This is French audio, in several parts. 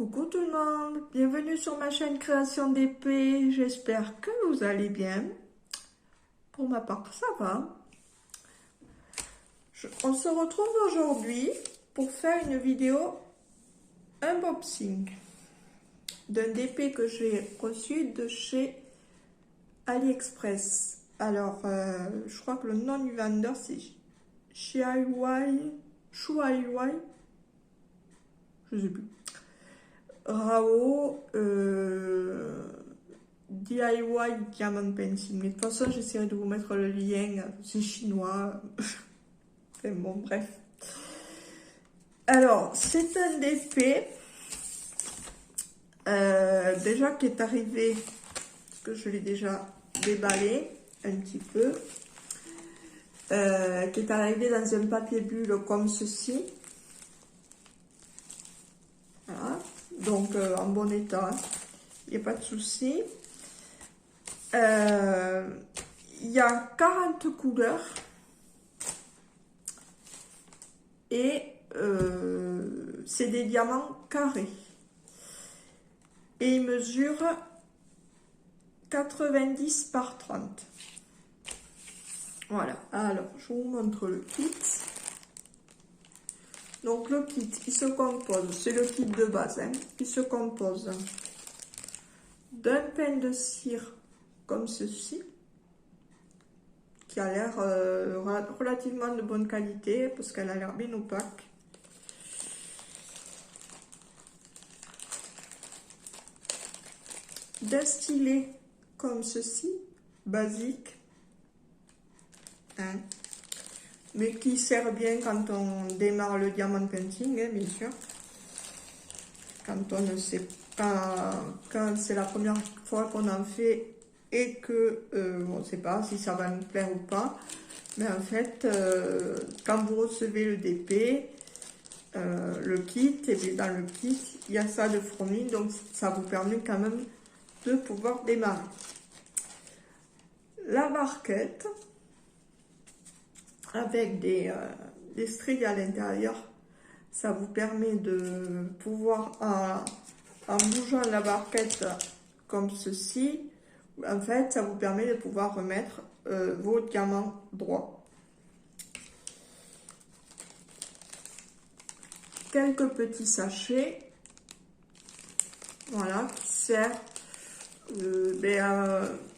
Coucou tout le monde, bienvenue sur ma chaîne Création d'épée, j'espère que vous allez bien. Pour ma part, ça va. On se retrouve aujourd'hui pour faire une vidéo unboxing d'un épée que j'ai reçu de chez AliExpress. Alors, je crois que le nom du vendeur c'est Shuai, je sais plus. Rao DIY Diamond Painting. Mais de toute façon, j'essaierai de vous mettre le lien. C'est chinois. Enfin bon, bref. Alors, c'est un épée déjà qui est arrivé, parce que je l'ai déjà déballé un petit peu, qui est arrivé dans un papier bulle comme ceci. Voilà. Donc en bon état, il n'y a pas de souci. Il y a 40 couleurs et c'est des diamants carrés et il mesure 90 par 30. Voilà, alors je vous montre le kit. Donc le kit, il se compose, c'est le kit de base, hein, il se compose d'un pain de cire comme ceci, qui a l'air relativement de bonne qualité, parce qu'elle a l'air bien opaque. D'un stylet comme ceci, basique, hein, mais qui sert bien quand on démarre le diamond painting, hein, bien sûr. Quand on ne sait pas, quand c'est la première fois qu'on en fait et que on ne sait pas si ça va nous plaire ou pas. Mais en fait, quand vous recevez le DP, le kit, et bien dans le kit, il y a ça de fourni, donc ça vous permet quand même de pouvoir démarrer. La barquette avec des stries à l'intérieur, ça vous permet de pouvoir, en bougeant la barquette comme ceci, en fait, ça vous permet de pouvoir remettre vos diamants droits. Quelques petits sachets, voilà, qui servent,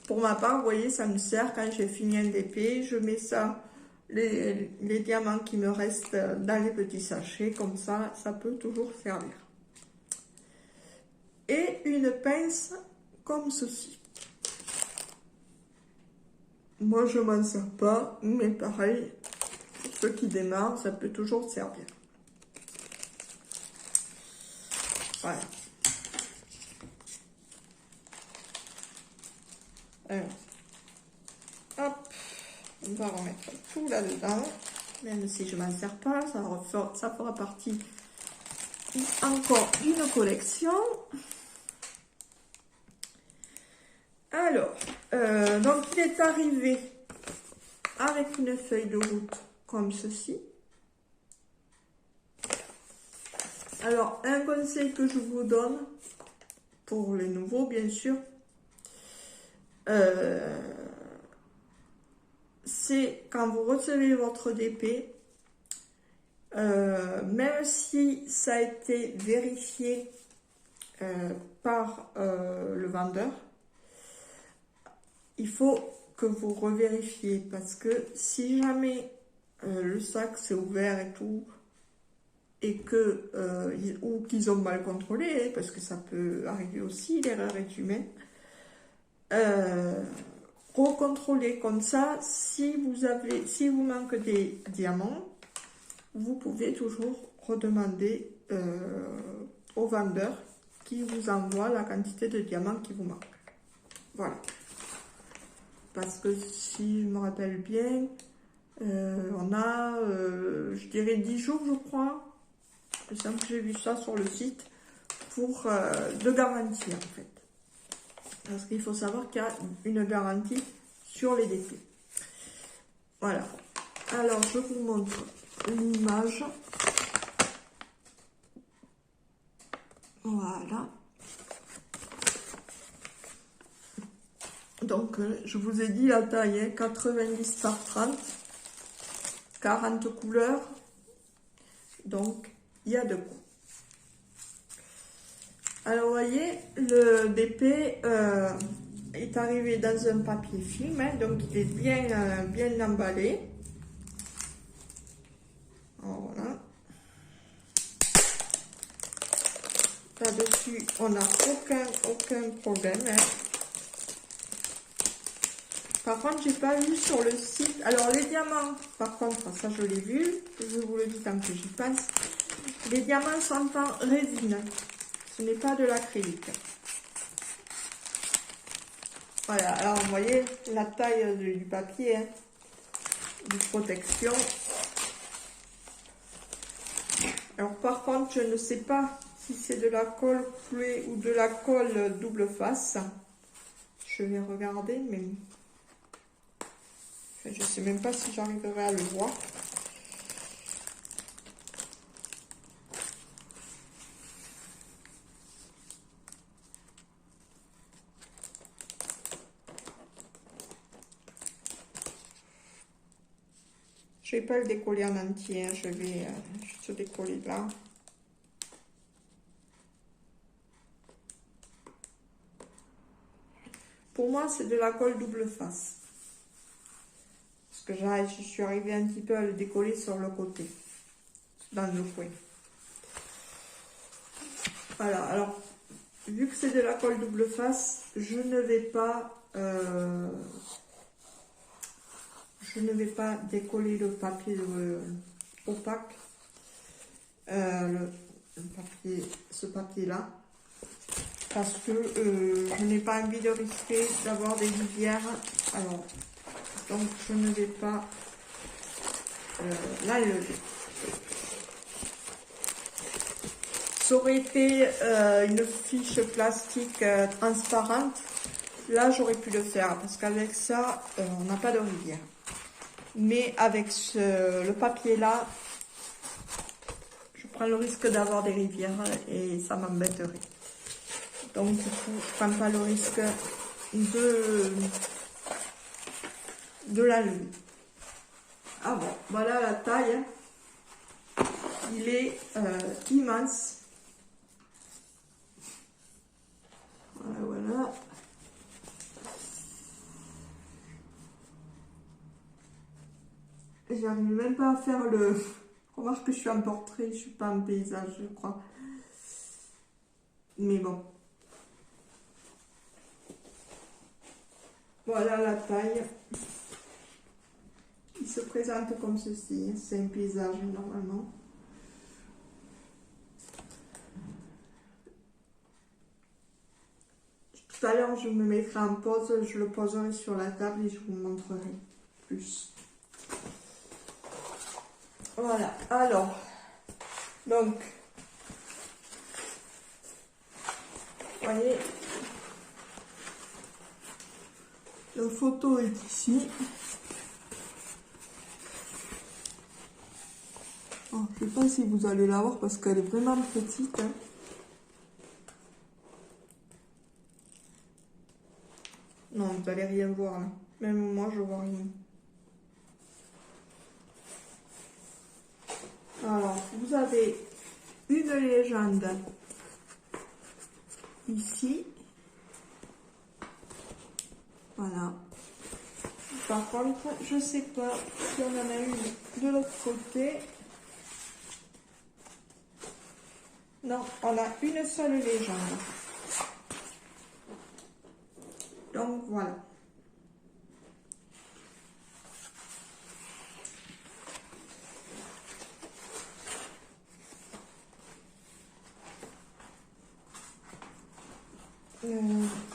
pour ma part, vous voyez, ça me sert quand j'ai fini un DP, je mets ça, les diamants qui me restent dans les petits sachets, comme ça peut toujours servir. Et une pince comme ceci. Moi, je m'en sers pas, mais pareil, pour ceux qui démarrent, ça peut toujours servir. Voilà. Alors, hop, on va remettre tout là-dedans, même si je m'en sers pas, ça fera partie encore d'une collection. Alors, donc il est arrivé avec une feuille de route comme ceci. Alors, un conseil que je vous donne, pour les nouveaux bien sûr, c'est quand vous recevez votre DP, même si ça a été vérifié par le vendeur, il faut que vous revérifiez, parce que si jamais le sac s'est ouvert et tout, et que ou qu'ils ont mal contrôlé, parce que ça peut arriver aussi, l'erreur est humaine, recontrôler comme ça. Si vous manque des diamants, vous pouvez toujours redemander au vendeur qui vous envoie la quantité de diamants qui vous manque. Voilà. Parce que si je me rappelle bien, on a, je dirais 10 jours, je crois. Il me semble que j'ai vu ça sur le site, pour de garantie en fait. Parce qu'il faut savoir qu'il y a une garantie sur les DP. Voilà. Alors, je vous montre l'image. Voilà. Donc, je vous ai dit la taille, hein, 90 par 30, 40 couleurs. Donc, il y a de quoi. Alors, vous voyez, le DP est arrivé dans un papier film, hein, donc il est bien emballé. Voilà. Là-dessus, on n'a aucun problème. Hein. Par contre, j'ai pas vu sur le site. Alors, les diamants, par contre, ça je l'ai vu. Je vous le dis tant que j'y pense. Les diamants sont en résine. Ce n'est pas de l'acrylique. Voilà. Alors, vous voyez la taille du papier, hein, de protection. Alors, par contre, je ne sais pas si c'est de la colle clouée ou de la colle double face. Je vais regarder, mais je ne sais même pas si j'arriverai à le voir. Je ne vais pas le décoller en entier, hein. Je vais juste décoller là. Pour moi, c'est de la colle double face. Parce que je suis arrivée un petit peu à le décoller sur le côté, dans le coin. Voilà, alors, vu que c'est de la colle double face, je ne vais pas décoller le papier opaque, ce papier-là, parce que je n'ai pas envie de risquer d'avoir des rivières. Alors, donc je ne vais pas l'enlever. Ça aurait été une fiche plastique transparente, là j'aurais pu le faire, parce qu'avec ça, on n'a pas de rivière. Mais avec le papier là, je prends le risque d'avoir des rivières et ça m'embêterait. Donc du coup, je prends pas le risque de la lever. Ah bon, voilà la taille. Il est immense. Voilà. J'arrive même pas à faire le... Remarque que je suis en portrait, je suis pas en paysage, je crois. Mais bon. Voilà la taille. Il se présente comme ceci. C'est un paysage normalement. Tout à l'heure, je me mettrai en pause, je le poserai sur la table et je vous montrerai plus. Voilà, alors, donc, vous voyez, la photo est ici. Oh, je ne sais pas si vous allez la voir parce qu'elle est vraiment petite. Hein. Non, vous n'allez rien voir là. Même moi, je vois rien. Alors, vous avez une légende ici. Voilà. Par contre, je ne sais pas si on en a une de l'autre côté. Non, on a une seule légende. Donc, voilà.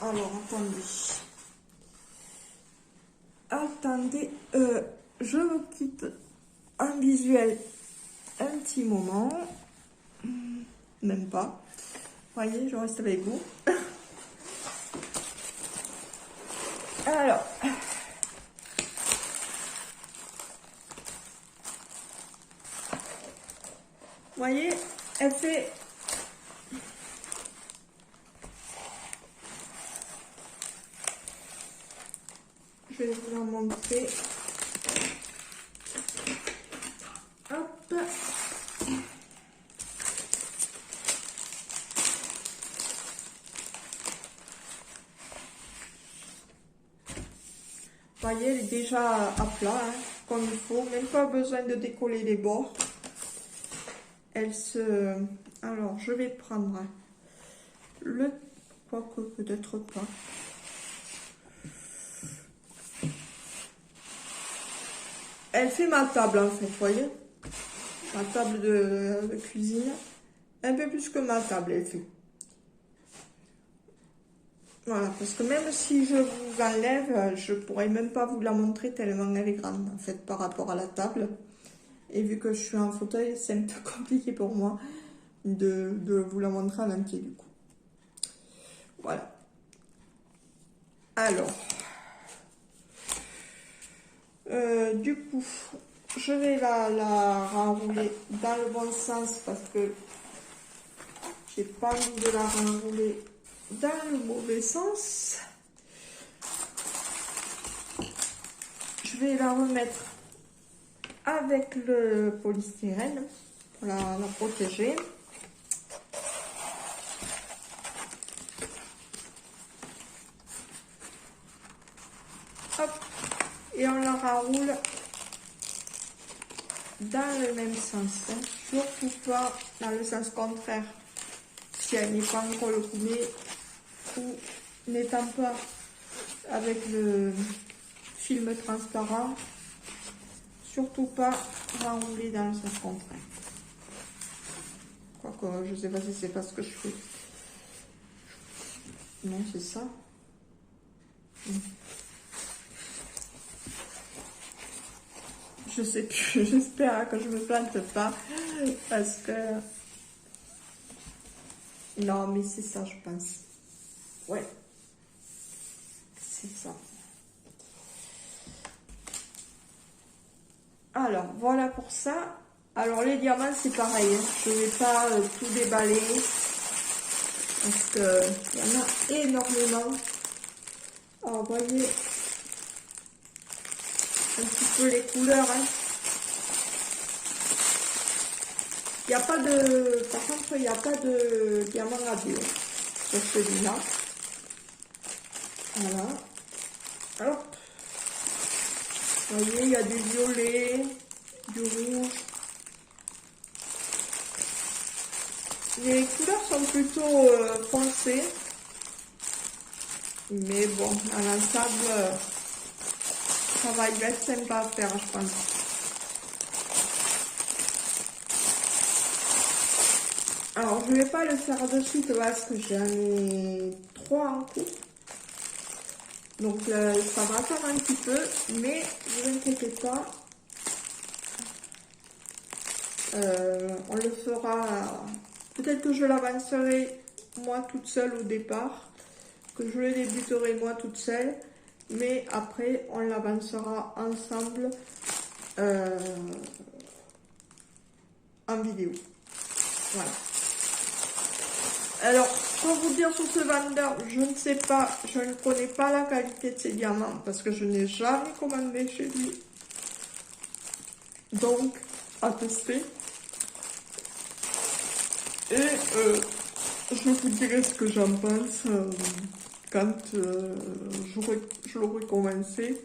Alors, attendez, je vous quitte un visuel un petit moment, même pas, voyez, je reste avec vous. Alors, voyez, elle fait je vais vous la montrer. Hop. Vous voyez, elle est déjà à plat, hein, comme il faut. Même pas besoin de décoller les bords. Elle se... Alors, je vais prendre le... Quoique, peut-être pas. Elle fait ma table, en fait, vous voyez. Ma table de cuisine. Un peu plus que ma table, elle fait. Voilà, parce que même si je vous enlève, je pourrais même pas vous la montrer tellement elle est grande, en fait, par rapport à la table. Et vu que je suis en fauteuil, c'est un peu compliqué pour moi de vous la montrer à l'entier, du coup. Voilà. Alors, du coup, je vais la renrouler dans le bon sens parce que j'ai pas envie de la renrouler dans le mauvais sens. Je vais la remettre avec le polystyrène pour la protéger. Hop, et on la renroule dans le même sens, hein. Surtout pas dans le sens contraire si elle n'est pas encore le coulé ou n'étant pas avec le film transparent, surtout pas renrouler dans le sens contraire. Quoique je sais pas si c'est pas ce que je fais. Non, c'est ça. Je sais plus, j'espère que je me plante pas parce que non, mais c'est ça, je pense. Ouais, c'est ça. Alors voilà pour ça. Alors les diamants c'est pareil, hein. Je vais pas tout déballer parce que il y en a énormément. Alors vous voyez un petit peu les couleurs, hein. Il n'y a pas de... Par contre, il n'y a pas de diamant radieux sur celui-là. Voilà. Hop. Vous voyez, il y a du violet, du rouge. Les couleurs sont plutôt foncées. Mais bon, à l'ensemble, ça va être sympa à faire, je pense. Alors, je ne vais pas le faire de suite parce que j'en ai 3 en cours. Donc, ça va attendre un petit peu, mais ne vous inquiétez pas. On le fera... Peut-être que je l'avancerai moi toute seule au départ, que je le débuterai moi toute seule, mais après, on l'avancera ensemble en vidéo. Voilà. Alors, pour vous dire sur ce vendeur, je ne sais pas, je ne connais pas la qualité de ces diamants parce que je n'ai jamais commandé chez lui. Donc, à tester. Et je vous dirai ce que j'en pense quand je l'aurai commencé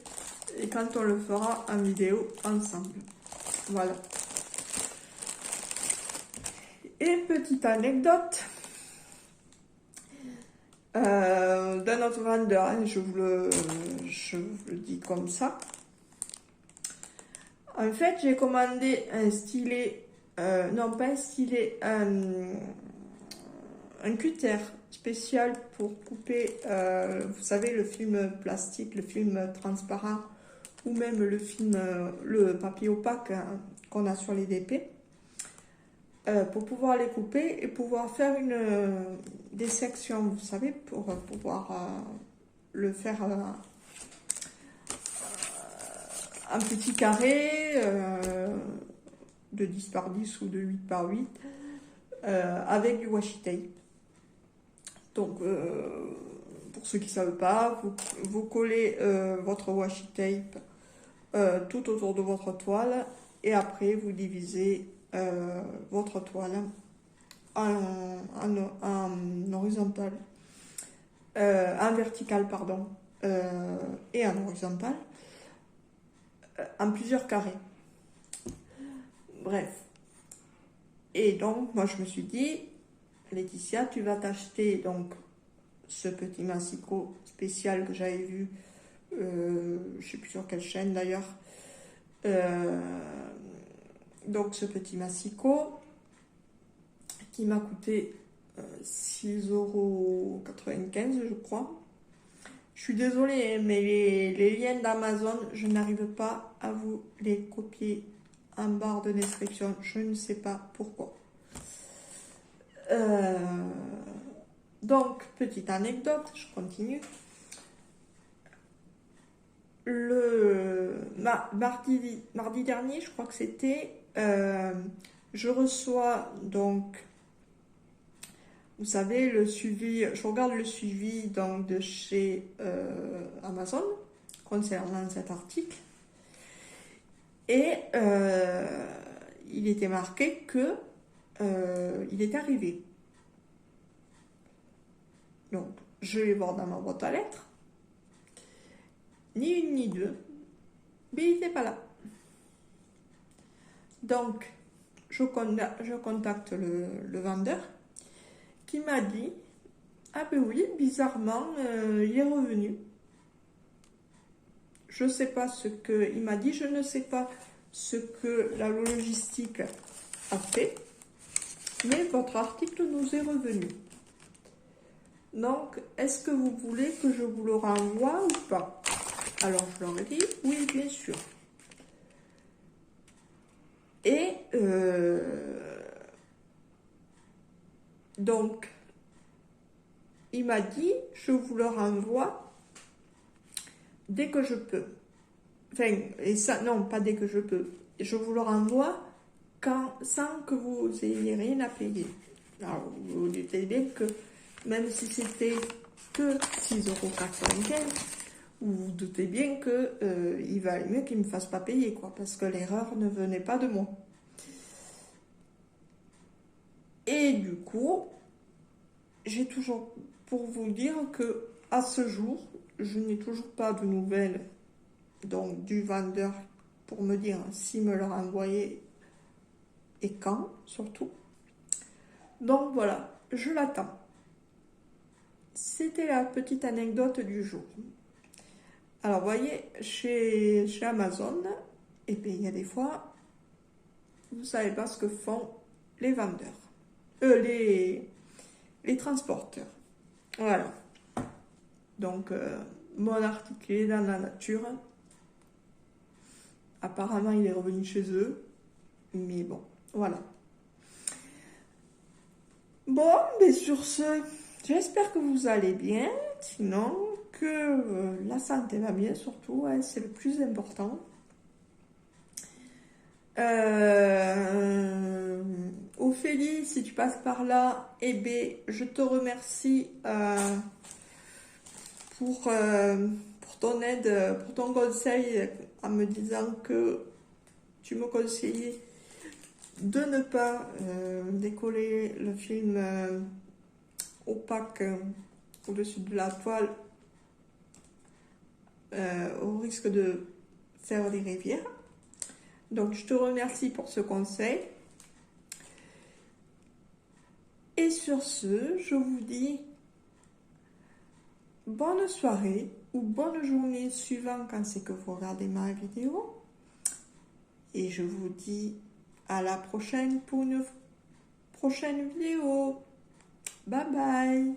et quand on le fera en vidéo ensemble. Voilà. Et petite anecdote. D'un autre vendeur, hein, je vous le dis comme ça. En fait, j'ai commandé un stylet, non pas un stylet, un cutter spécial pour couper, vous savez, le film plastique, le film transparent, ou même le film, le papier opaque hein, qu'on a sur les DP. Pour pouvoir les couper et pouvoir faire des sections, vous savez, pour pouvoir le faire en petit carré de 10 par 10 ou de 8 par 8 avec du washi tape. Donc, pour pour ceux qui ne savent pas, vous collez votre washi tape tout autour de votre toile et après vous divisez votre toile en horizontal, en vertical pardon, et en horizontal, en plusieurs carrés. Bref. Et donc moi je me suis dit, Laetitia, tu vas t'acheter donc ce petit massicot spécial que j'avais vu, je sais plus sur quelle chaîne d'ailleurs. Donc ce petit massicot qui m'a coûté 6,95 € je crois. Je suis désolée, mais les liens d'Amazon, je n'arrive pas à vous les copier en barre de description. Je ne sais pas pourquoi. Donc, petite anecdote, je continue. Le mardi dernier, je crois que c'était, je reçois donc, vous savez, le suivi, je regarde le suivi donc de chez Amazon concernant cet article et il était marqué que il est arrivé. Donc, je vais voir dans ma boîte à lettres. Ni une ni deux, mais il n'était pas là. Donc, je contacte le vendeur qui m'a dit, ah ben oui, bizarrement, il est revenu. Je ne sais pas ce qu'il m'a dit, je ne sais pas ce que la logistique a fait, mais votre article nous est revenu. Donc, est-ce que vous voulez que je vous le renvoie ou pas? Alors, je leur ai dit, oui, bien sûr. Et donc, il m'a dit, je vous le renvoie dès que je peux. Enfin, et ça, non, pas dès que je peux. Je vous le renvoie sans que vous ayez rien à payer. Alors, vous doutez bien que même si c'était que 6,95 €, vous vous doutez bien que il valait mieux qu'il ne me fasse pas payer, quoi, parce que l'erreur ne venait pas de moi. Et du coup, j'ai toujours, pour vous dire que à ce jour, je n'ai toujours pas de nouvelles donc du vendeur pour me dire s'il me l'a envoyé et quand, surtout. Donc voilà, je l'attends. C'était la petite anecdote du jour. Alors, vous voyez, chez Amazon, et bien, il y a des fois, vous ne savez pas ce que font les vendeurs, les transporteurs. Voilà. Donc, mon article est dans la nature. Apparemment, il est revenu chez eux. Mais bon, voilà. Bon, mais sur ce, j'espère que vous allez bien. Sinon, que la santé va bien, surtout, hein, c'est le plus important. Ophélie, si tu passes par là, eh bien, je te remercie pour ton aide, pour ton conseil en me disant que tu me conseillais de ne pas décoller le film opaque au-dessus de la toile au risque de faire des rivières. Donc, je te remercie pour ce conseil. Et sur ce, je vous dis bonne soirée ou bonne journée suivant quand c'est que vous regardez ma vidéo. Et je vous dis à la prochaine pour une prochaine vidéo. Bye bye.